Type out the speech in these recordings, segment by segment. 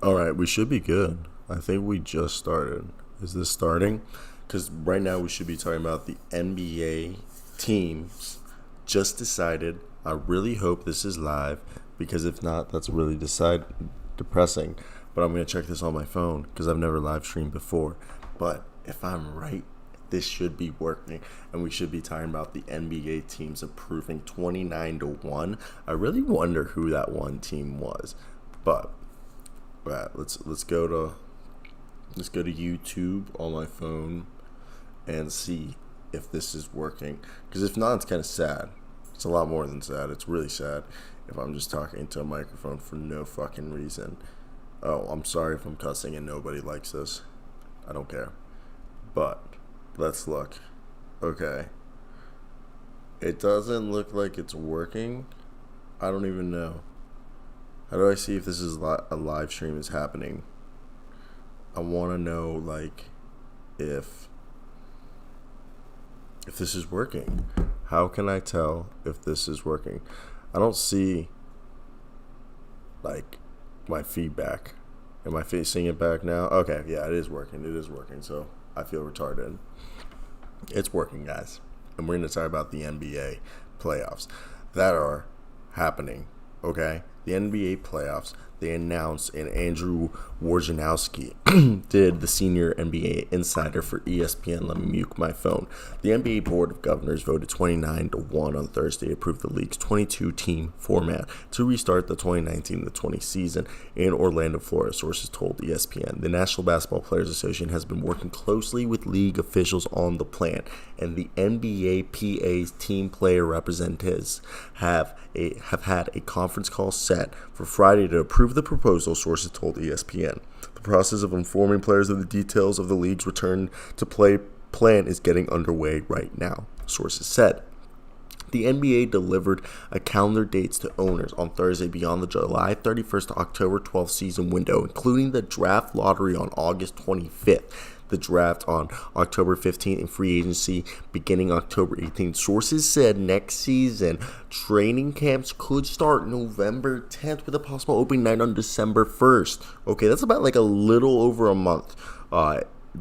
All right, we should be good. I think we just started. Is this starting? Because right now we should be talking about the NBA teams just decided. I really hope this is live because if not, that's really depressing. But I'm going to check this on my phone because I've never live streamed before. But if I'm right, this should be working and we should be talking about the NBA teams approving 29 to 1. I really wonder who that one team was. But right, let's go to YouTube on my phone and see if this is working. Because if not, it's kind of sad. It's a lot more than sad. It's really sad if I'm just talking into a microphone for no fucking reason. Oh, I'm sorry if I'm cussing and nobody likes this. I don't care. But let's look. Okay. It doesn't look like it's working. I don't even know. How do I see if this is a live stream is happening? I want to know like if this is working. How can I tell if this is working? I don't see like my feedback. Am I seeing it back now? Okay, yeah, it is working. It is working. So I feel retarded. It's working, guys. And we're going to talk about the NBA playoffs that are happening. Okay? The NBA playoffs, they announced, and Andrew Wojnarowski did, the senior NBA insider for ESPN. Let me mute my phone. The NBA Board of Governors voted 29 to 1 on Thursday to approve the league's 22-team format to restart the 2019-20 season in Orlando, Florida, sources told ESPN. The National Basketball Players Association has been working closely with league officials on the plan, and the NBA-PA's team player representatives have had a conference call set for Friday to approve the proposal, sources told ESPN. The process of informing players of the details of the league's return to play plan is getting underway right now, sources said. The NBA delivered a calendar dates to owners on Thursday beyond the July 31st to October 12th season window, including the draft lottery on August 25th, the draft on October 15th, and free agency beginning October 18th. Sources said next season training camps could start November 10th with a possible opening night on December 1st. Okay, that's about like a little over a month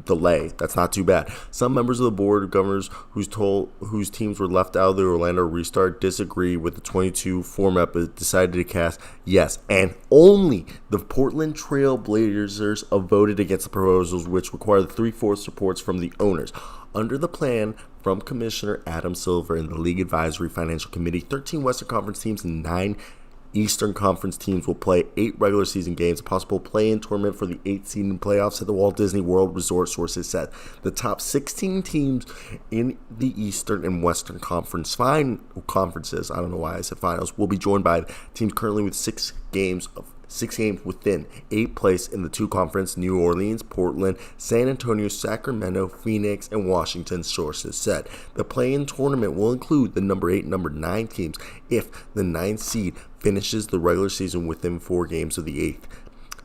delay. That's not too bad. Some members of the board of governors whose teams were left out of the Orlando restart disagree with the 22 format, but decided to cast yes, and only the Portland Trail Blazers voted against the proposals, which require the 3/4 supports from the owners. Under the plan from Commissioner Adam Silver and the League Advisory Financial Committee, 13 Western Conference teams and 9 Eastern Conference teams will play 8 regular season games, a possible play-in tournament for the 8th seed in playoffs at the Walt Disney World Resort, sources said. The top 16 teams in the Eastern and Western conferences, I don't know why I said finals, will be joined by teams currently with 6 games within 8th place in the 2 conferences: New Orleans, Portland, San Antonio, Sacramento, Phoenix, and Washington, sources said. The play-in tournament will include the number 8 and number 9 teams if the 9th seed finishes the regular season within 4 games of the 8th.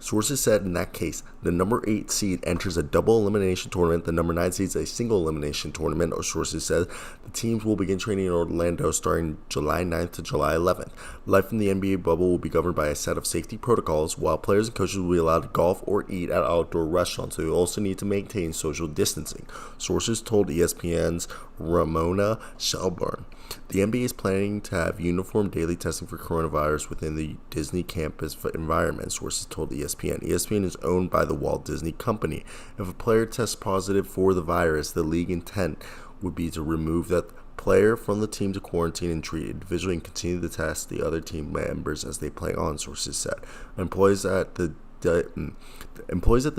Sources said in that case, the number 8 seed enters a double elimination tournament. The number 9 seed is a single elimination tournament, or sources said. The teams will begin training in Orlando starting July 9th to July 11th. Life in the NBA bubble will be governed by a set of safety protocols, while players and coaches will be allowed to golf or eat at outdoor restaurants. They will also need to maintain social distancing, sources told ESPN's Ramona Shelburne. The NBA is planning to have uniform daily testing for coronavirus within the Disney campus environment, sources told ESPN. ESPN is owned by the Walt Disney Company. If a player tests positive for the virus, the league intent would be to remove that player from the team to quarantine and treat individually and continue to test the other team members as they play on, sources said. Employees at the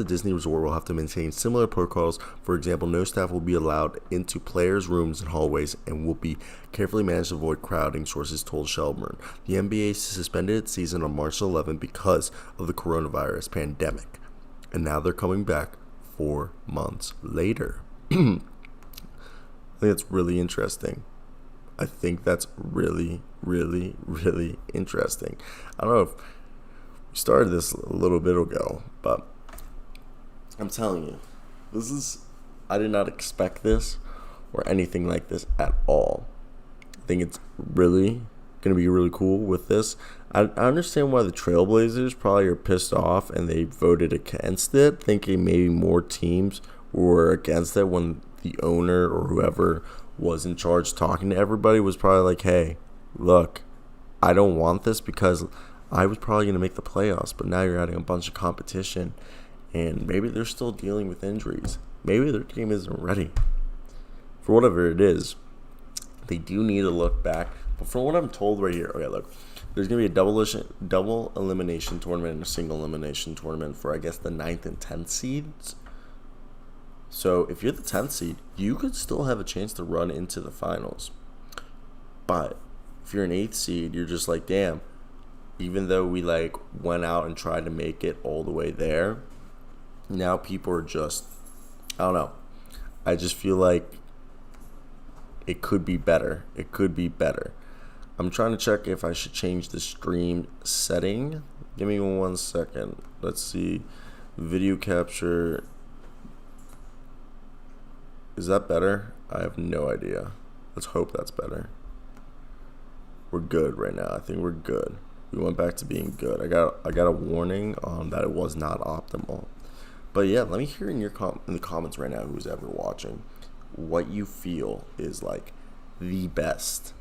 Disney Resort will have to maintain similar protocols. For example, no staff will be allowed into players' rooms and hallways and will be carefully managed to avoid crowding, sources told Shelburne. The NBA suspended its season on March 11 because of the coronavirus pandemic, and now they're coming back 4 months later. I think that's really interesting. I think that's really, really, really interesting. I don't know if we started this a little bit ago, but I'm telling you, I did not expect this or anything like this at all. I think it's really going to be really cool with this. I understand why the Trailblazers probably are pissed off and they voted against it, thinking maybe more teams were against it when the owner or whoever was in charge talking to everybody was probably like, hey, look, I don't want this because I was probably going to make the playoffs, but now you're adding a bunch of competition, and maybe they're still dealing with injuries. Maybe their team isn't ready. For whatever it is, they do need to look back. But from what I'm told right here, okay, look, there's going to be a double elimination tournament and a single elimination tournament for, I guess, the 9th and 10th seeds. So if you're the 10th seed, you could still have a chance to run into the finals. But if you're an 8th seed, you're just like, damn, even though we like went out and tried to make it all the way there, now people are just, I don't know. I just feel like it could be better. It could be better. I'm trying to check if I should change the stream setting. Give me 1 second. Let's see. Video capture. Is that better? I have no idea. Let's hope that's better. We're good right now. I think we're good. We went back to being good. I got a warning that it was not optimal. But yeah, let me hear in the comments right now, who's ever watching, what you feel is like the best.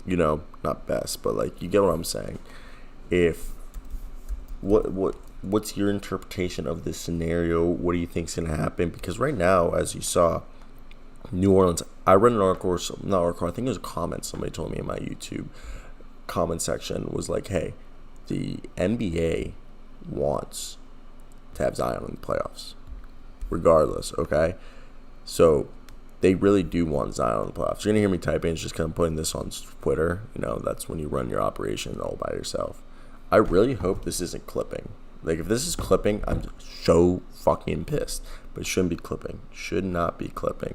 You know, not best, but like you get what I'm saying. What's your interpretation of this scenario? What do you think's gonna happen? Because right now, as you saw, New Orleans. I read an article, I think it was a comment somebody told me in my YouTube comment section was like, hey, the NBA wants to have Zion in the playoffs, regardless. Okay, so they really do want Zion in the playoffs. You're gonna hear me typing. It's just kind of putting this on Twitter. You know, that's when you run your operation all by yourself. I really hope this isn't clipping. Like, if this is clipping, I'm so fucking pissed. But it shouldn't be clipping. Should not be clipping.